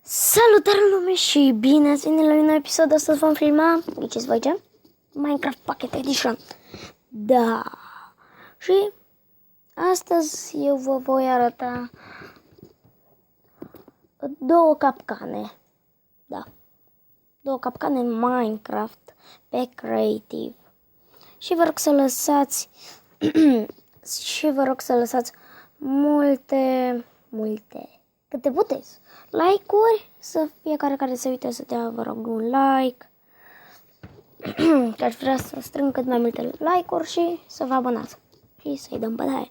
Salutare lume și bine ați venit la un nou episod. Astăzi vom filma, ghiceți voi ce? Minecraft Pocket Edition. Da. Și astăzi eu vă voi arăta două capcane. Da. Două capcane în Minecraft pe Creative. Și vă rog să lăsați multe câte puteți like-uri, să fiecare care se uite să dea, vă rog, un like. Că aș vrea să strâng cât mai multe like-uri și să vă abonați și să-i dăm bătaie.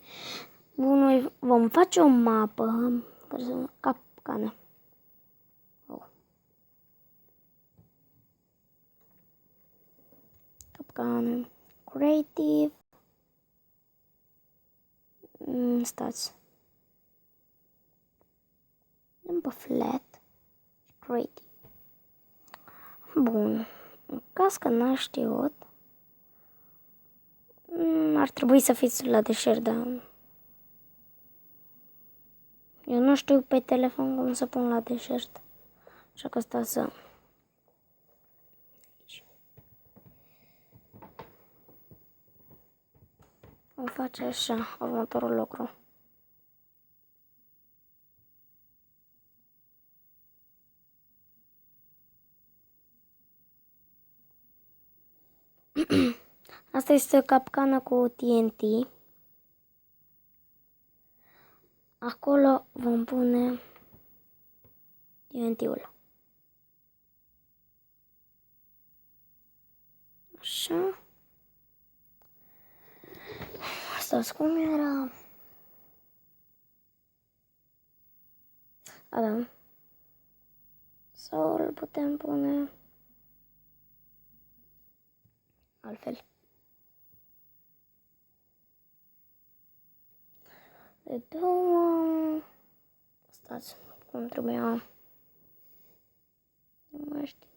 Noi vom face o mapă care se capcană. Capcană Creative. Stați. Dăm pe flat. Creative. Bun. În caz că n-aș știut, ar trebui să fiți la deșert, dar eu nu știu pe telefon cum să pun la deșert. Așa că stați să... Aici. Vom face așa următorul lucru. Asta este o capcană cu TNT. Acolo vom pune TNT-ul. Așa. Stați, cum era? Da. Sau îl putem pune altfel. De două... Stați, cum trebuia... Nu mai știu.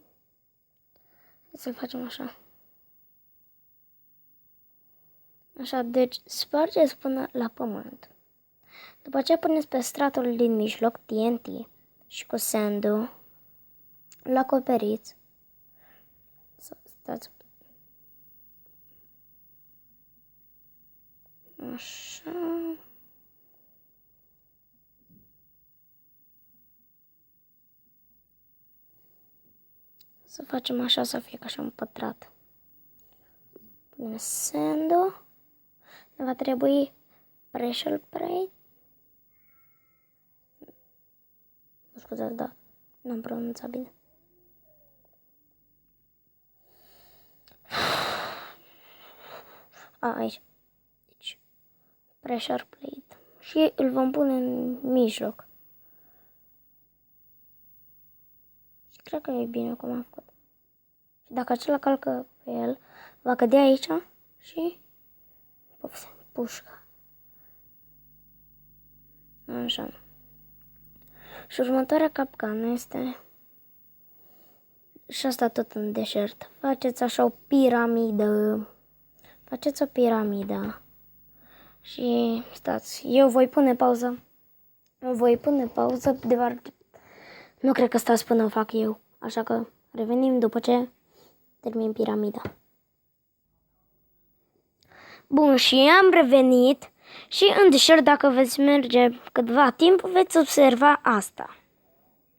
Să-l facem așa. Așa, deci spargeți până la pământ. După aceea puneți pe stratul din mijloc TNT și cu sandul îl acoperiți. Stați. Așa. Să facem așa, să fie ca așa un pătrat. Punem sandul. Ne va trebui pressure plate. Nu scuzați, da, n-am pronunțat bine. Aici. Deci, pressure plate. Și îl vom pune în mijloc. Și cred că e bine cum am făcut. Și dacă acela calcă pe el, va cădea aici și pușca. Așa. Și următoarea capcană este și asta tot în deșert. Faceți așa o piramidă. Faceți o piramidă. Și stați, eu voi pune pauză. Deoarece nu cred că stați până fac eu. Așa că revenim după ce termin piramida. Bun, și am revenit și în deșert, dacă veți merge câtva timp, veți observa asta.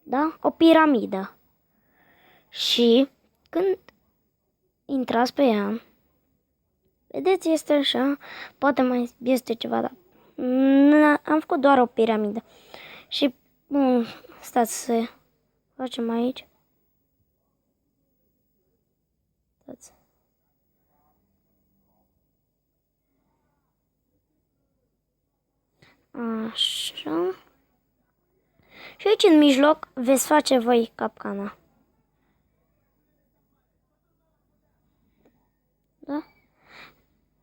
Da? O piramidă. Și când intrați pe ea, vedeți, este așa, poate mai este ceva, dar am făcut doar o piramidă. Și, bun, stați să facem aici. Stați. Așa. Și aici în mijloc veți face voi capcana. Da?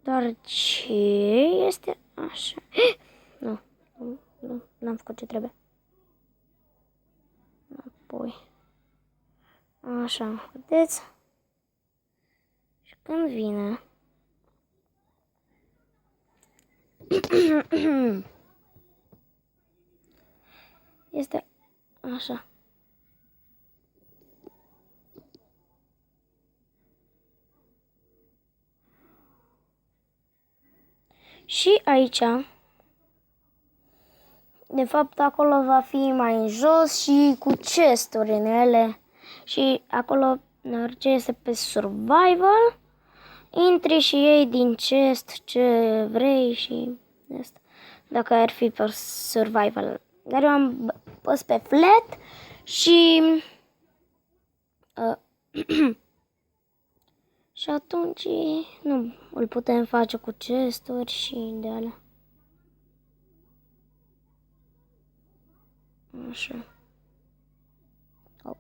Doar ce este așa. Nu, n-am făcut ce trebuie. Apoi. Așa, vedeți? Și când vine este așa. Și aici, de fapt, acolo va fi mai în jos și cu chesturi în ele. Și acolo, orice este pe survival, intri și iei din chest ce vrei și asta. Dacă ar fi pe survival. Dar eu am pus pe flat și și atunci nu îl putem face cu chesturi și de alea. Așa. Oh.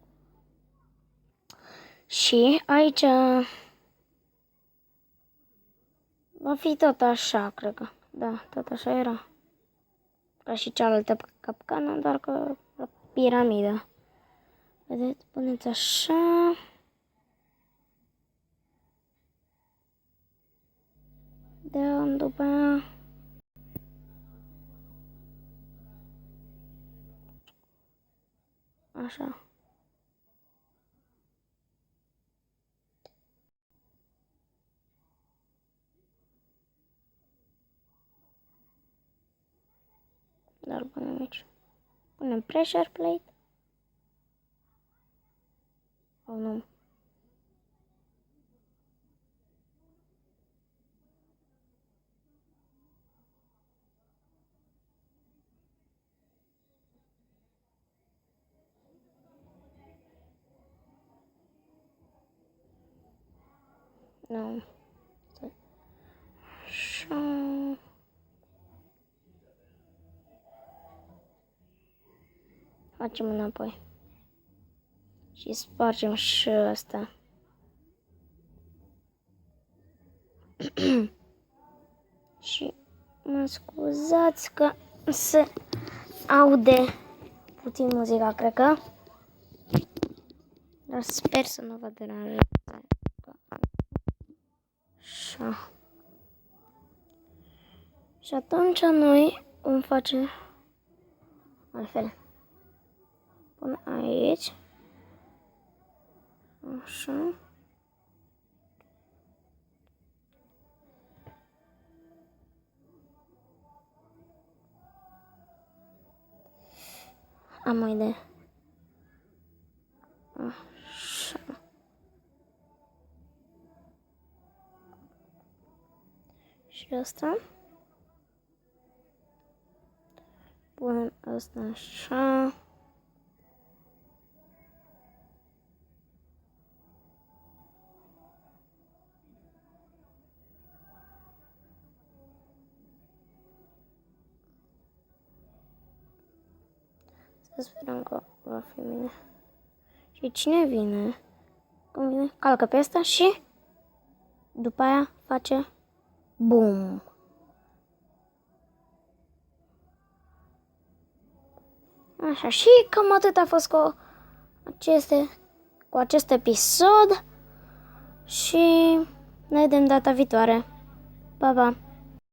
Și aici va fi tot așa, cred că. Da, tot așa era. Ca și cealaltă capcană, doar că la piramidă. Vedeți, puneți așa. Da, după aia. Așa. Dar punem aici. Punem pressure plate. Sau nu? Nu. Așa. Facem înapoi. Și spargem și ăsta. Și mă scuzați că se aude puțin muzica, cred că. Dar sper să nu vă deranjeze. Așa. Și atunci noi vom face altfel. Pun aici. Așa. Am o idee. Așa. Și asta. Punem asta așa. Să sperăm că va fi bine. Și cine vine? Cum vine? Calcă pe asta și după aia face BOOM. Așa, și cam atât a fost cu acest episod și ne vedem data viitoare. Pa, pa!